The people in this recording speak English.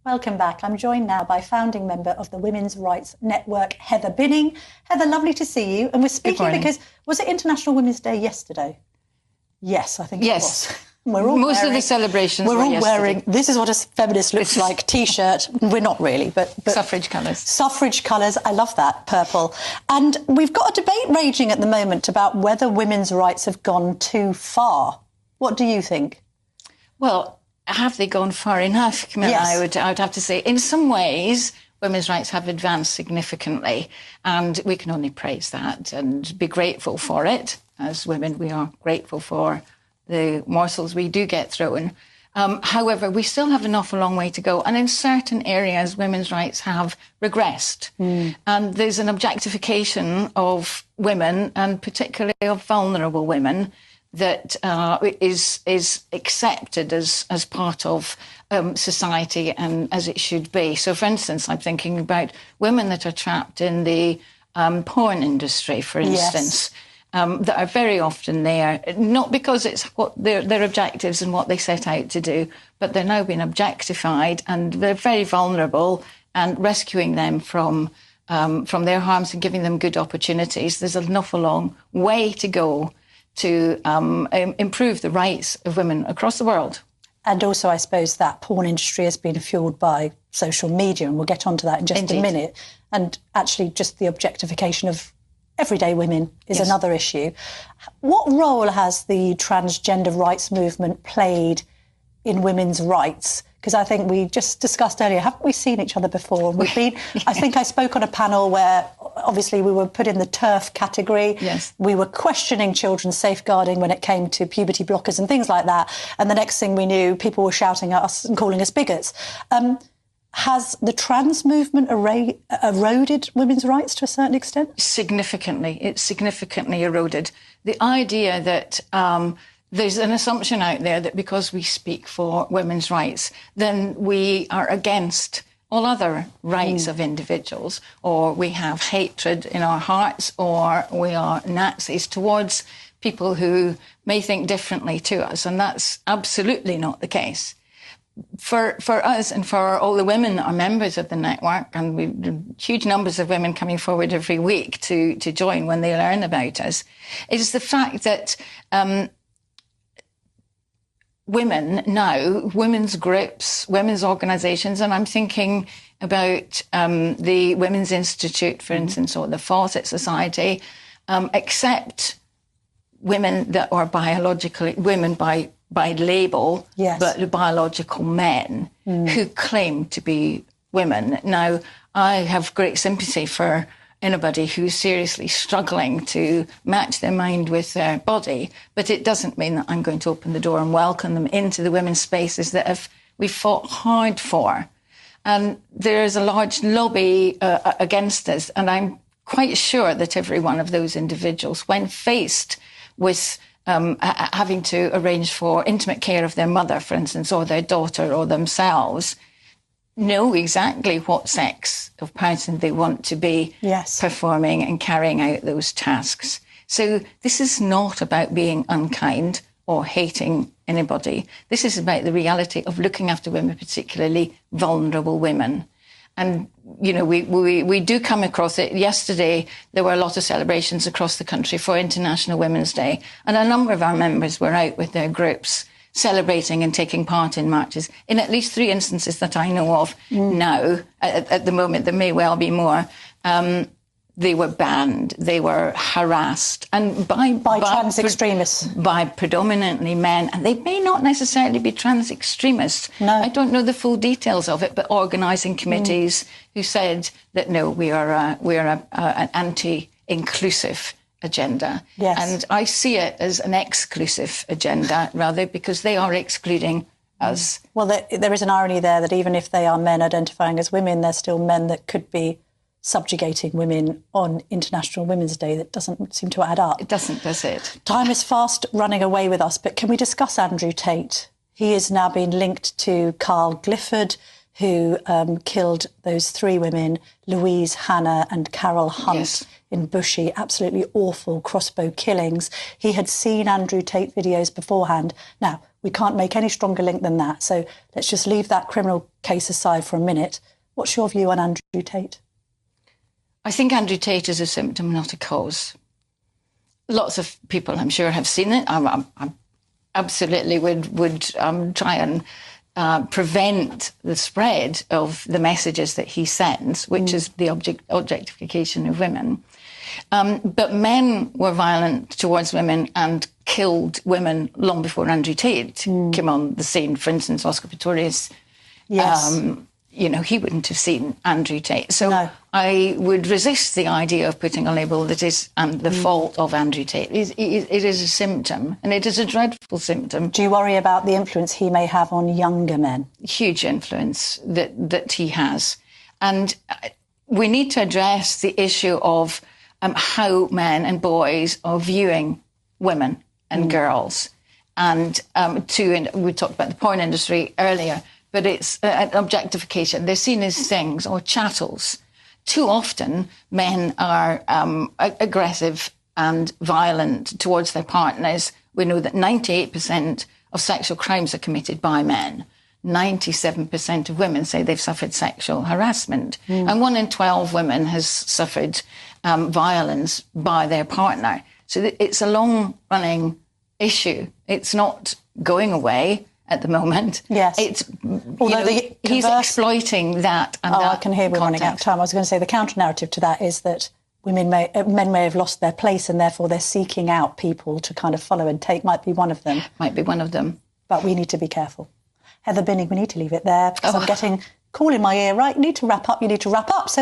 Welcome back. I'm joined now by founding member of the Women's Rights Network, Heather Binning. Heather, lovely to see you. And we're speaking because, was it International Women's Day yesterday? Yes, I think it was. We're all Most of the celebrations we're all yesterday. wearing, this is what a feminist looks like, T-shirt. We're not really, but suffrage colours. Suffrage colours, I love that, purple. And we've got a debate raging at the moment about whether women's rights have gone too far. What do you think? Well, have they gone far enough, Camilla? Yes. I would have to say, in some ways, women's rights have advanced significantly, and we can only praise that and be grateful for it. As women, we are grateful for the morsels we do get thrown. However, we still have an awful long way to go, and in certain areas, women's rights have regressed. And there's an objectification of women, and particularly of vulnerable women, that is accepted as part of society and as it should be. So, for instance, I'm thinking about women that are trapped in the porn industry, for instance, that are very often there, not because it's what their objectives and what they set out to do, but they're now being objectified and they're very vulnerable, and rescuing them from their harms and giving them good opportunities. There's an awful long way to go to improve the rights of women across the world. And also, I suppose, that porn industry has been fuelled by social media, and we'll get onto that in just a minute. And actually, just the objectification of everyday women is another issue. What role has the transgender rights movement played in women's rights? Because I think we just discussed earlier, haven't we seen each other before? We've been, I think I spoke on a panel where obviously we were put in the TERF category. Yes. We were questioning children's safeguarding when it came to puberty blockers and things like that. And the next thing we knew, people were shouting at us and calling us bigots. Has the trans movement eroded women's rights to a certain extent? Significantly. It's significantly eroded. The idea that there's an assumption out there that because we speak for women's rights, then we are against all other rights of individuals, or we have hatred in our hearts, or we are Nazis towards people who may think differently to us. And that's absolutely not the case. For us and for all the women that are members of the network, and we've huge numbers of women coming forward every week to join when they learn about us, is the fact that women now, women's groups, women's organisations, and I'm thinking about the Women's Institute, for instance, or the Fawcett Society, accept women that are biologically women by label, but biological men who claim to be women. Now, I have great sympathy for anybody who's seriously struggling to match their mind with their body, but it doesn't mean that I'm going to open the door and welcome them into the women's spaces that we've fought hard for. And there's a large lobby against us, and I'm quite sure that every one of those individuals, when faced with having to arrange for intimate care of their mother, for instance, or their daughter or themselves, know exactly what sex of person they want to be performing and carrying out those tasks. So this is not about being unkind or hating anybody. This is about the reality of looking after women, particularly vulnerable women. And, you know, we do come across it. Yesterday, there were a lot of celebrations across the country for International Women's Day, and a number of our members were out with their groups celebrating and taking part in marches. In at least 3 instances that I know of now, at the moment, there may well be more, they were banned, they were harassed, and by trans extremists. By predominantly men, and they may not necessarily be trans extremists. No. I don't know the full details of it, but organising committees who said that, no, we are an anti-inclusive agenda. Yes. And I see it as an exclusive agenda, rather, because they are excluding us. Well, there is an irony there that even if they are men identifying as women, they're still men that could be subjugating women on International Women's Day. That doesn't seem to add up. It doesn't, does it? Time is fast running away with us, but can we discuss Andrew Tate? He is now being linked to Carl Gifford, who killed those 3 women, Louise, Hannah and Carol Hunt, in Bushey. Absolutely awful crossbow killings. He had seen Andrew Tate videos beforehand. Now, We can't make any stronger link than that. So let's just leave that criminal case aside for a minute. What's your view on Andrew Tate? I think Andrew Tate is a symptom, not a cause. Lots of people, I'm sure, have seen it. I absolutely would try and prevent the spread of the messages that he sends, which is the objectification of women. But men were violent towards women and killed women long before Andrew Tate came on the scene. For instance, Oscar Pistorius, he wouldn't have seen Andrew Tate. So no. I would resist the idea of putting a label that is the fault of Andrew Tate. It is a symptom, and it is a dreadful symptom. Do you worry about the influence he may have on younger men? Huge influence that he has. And we need to address the issue of how men and boys are viewing women and girls. And we talked about the porn industry earlier, but it's objectification. They're seen as things or chattels. Too often, men are aggressive and violent towards their partners. We know that 98% of sexual crimes are committed by men. 97% of women say they've suffered sexual harassment. And 1 in 12 women has suffered violence by their partner. So it's a long-running issue. It's not going away at the moment. Yes. He's exploiting that. And I can hear we're running out of time. I was going to say the counter-narrative to that is that men may have lost their place and therefore they're seeking out people to kind of follow, and Tate might be one of them. Might be one of them. But we need to be careful. Heather Binning, we need to leave it there because I'm getting call in my ear, right, you need to wrap up. So